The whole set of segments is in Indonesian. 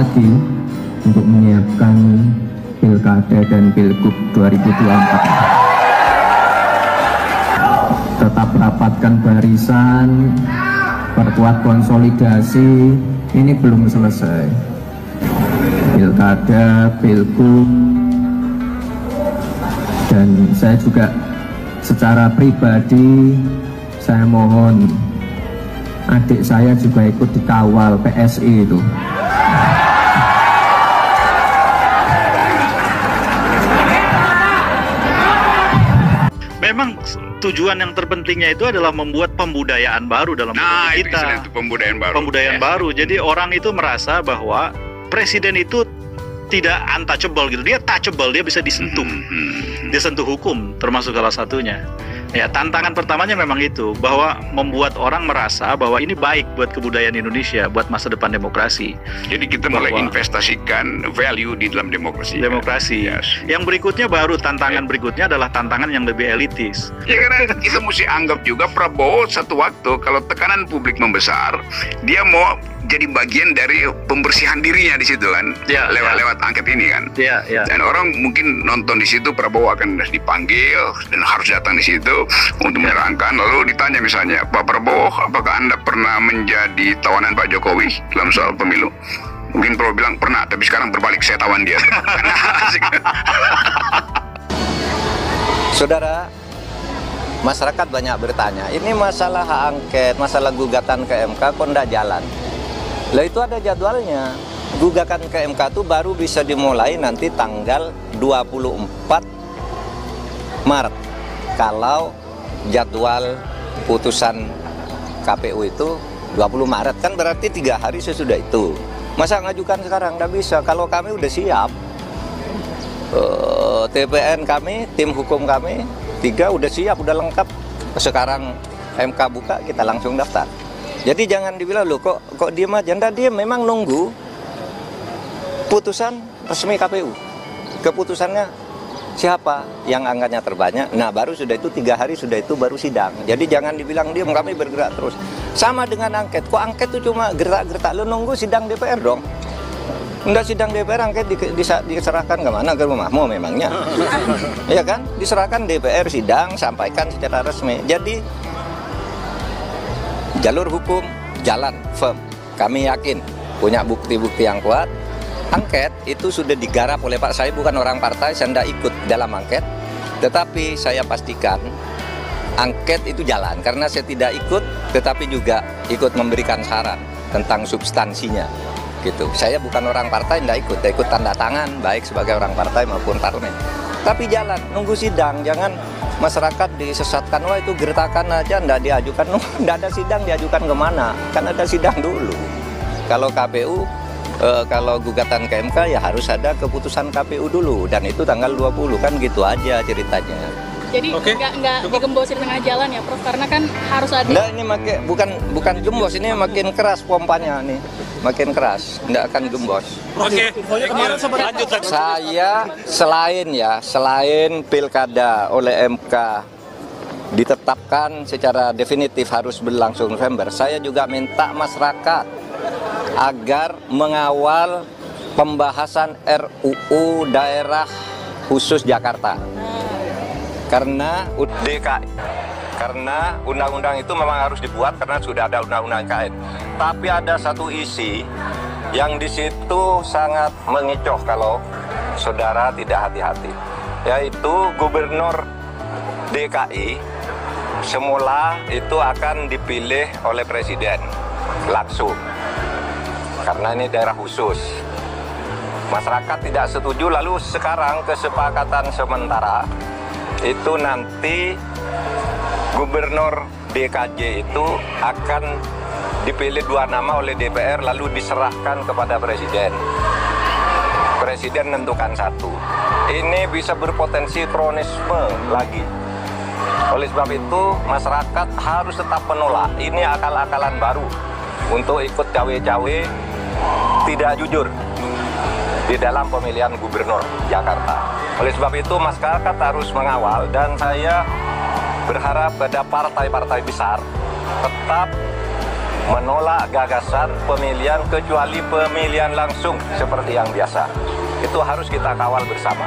lagi untuk menyiapkan Pilkada dan Pilgub 2024. Tetap rapatkan barisan, perkuat konsolidasi, ini belum selesai. Pilkada, Pilgub, dan saya juga secara pribadi saya mohon adik saya juga ikut dikawal PSI itu. Memang tujuan yang terpentingnya itu adalah membuat pembudayaan baru dalam hidup kita. Itu pembudayaan baru. Pembudayaan baru. Jadi orang itu merasa bahwa presiden itu tidak untouchable gitu. Dia touchable, dia bisa disentuh. Dia sentuh hukum termasuk salah satunya. Ya, tantangan pertamanya memang itu, bahwa membuat orang merasa bahwa ini baik buat kebudayaan Indonesia, buat masa depan demokrasi. Jadi kita mulai investasikan value di dalam demokrasi. Demokrasi. Yes. Yang berikutnya baru tantangan berikutnya adalah tantangan yang lebih elitis. Ya karena kita mesti anggap juga Prabowo satu waktu kalau tekanan publik membesar, dia mau jadi bagian dari pembersihan dirinya di situ kan, lewat angket ini kan. Dan orang mungkin nonton di situ Prabowo akan dipanggil dan harus datang di situ untuk menerangkan. Lalu ditanya misalnya, Pak Prabowo, apakah Anda pernah menjadi tawanan Pak Jokowi dalam soal pemilu? Mungkin Prabowo bilang pernah, tapi sekarang berbalik, saya tawan dia. Saudara, masyarakat banyak bertanya, ini masalah hak angket, masalah gugatan ke MK kok tidak jalan. Lah itu ada jadwalnya. Gugatan ke MK itu baru bisa dimulai nanti tanggal 24 Maret. Kalau jadwal putusan KPU itu 20 Maret, kan berarti 3 hari sesudah itu. Masa ngajukan sekarang? Nggak bisa. Kalau kami udah siap, TPN kami, tim hukum kami 3 udah siap, udah lengkap. Sekarang MK buka, kita langsung daftar. Jadi jangan dibilang loh kok diem aja. Nggak diem, memang nunggu putusan resmi KPU. Keputusannya siapa yang angkanya terbanyak. Nah baru sudah itu 3 hari sudah itu baru sidang. Jadi jangan dibilang diem, kami bergerak terus. Sama dengan angket. Kok angket itu cuma gertak-gertak, lo nunggu sidang DPR dong. Enggak, sidang DPR angket diserahkan kemana? Ke rumahmu memangnya. Ya kan? Diserahkan DPR, sidang, sampaikan secara resmi. Jadi jalur hukum jalan firm. Kami yakin punya bukti-bukti yang kuat. Angket itu sudah digarap oleh Pak. Saya bukan orang partai, saya tidak ikut dalam angket. Tetapi saya pastikan angket itu jalan. Karena saya tidak ikut, tetapi juga ikut memberikan saran tentang substansinya. Gitu. Saya bukan orang partai, tidak ikut. Saya ikut tanda tangan, baik sebagai orang partai maupun parlemen. Tapi jalan, nunggu sidang. Jangan masyarakat disesatkan, wah itu gertakan aja, nggak diajukan, nggak ada sidang, diajukan kemana? Kan ada sidang dulu. Kalau KPU, kalau gugatan ke MK ya harus ada keputusan KPU dulu, dan itu tanggal 20, kan gitu aja ceritanya. Jadi nggak digembosin tengah jalan ya Prof, karena kan harus ada. Nggak, ini bukan gembos, ini makin keras pompanya nih. Makin keras, tidak akan gembos. Saya selain pilkada oleh MK ditetapkan secara definitif harus berlangsung November, saya juga minta masyarakat agar mengawal pembahasan RUU daerah khusus Jakarta. Karena karena undang-undang itu memang harus dibuat karena sudah ada undang-undang IKN. Tapi ada satu isi yang di situ sangat mengecoh kalau saudara tidak hati-hati, yaitu Gubernur DKI semula itu akan dipilih oleh Presiden langsung karena ini daerah khusus. Masyarakat tidak setuju, lalu sekarang kesepakatan sementara itu nanti Gubernur DKJ itu akan dipilih 2 nama oleh DPR lalu diserahkan kepada Presiden. Presiden menentukan 1. Ini bisa berpotensi kronisme lagi. Oleh sebab itu masyarakat harus tetap menolak. Ini akal-akalan baru untuk ikut cawe-cawe tidak jujur di dalam pemilihan Gubernur Jakarta. Oleh sebab itu masyarakat harus mengawal, dan saya berharap pada partai-partai besar tetap menolak gagasan pemilihan kecuali pemilihan langsung seperti yang biasa. Itu harus kita kawal bersama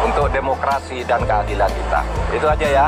untuk demokrasi dan keadilan kita. Itu aja ya.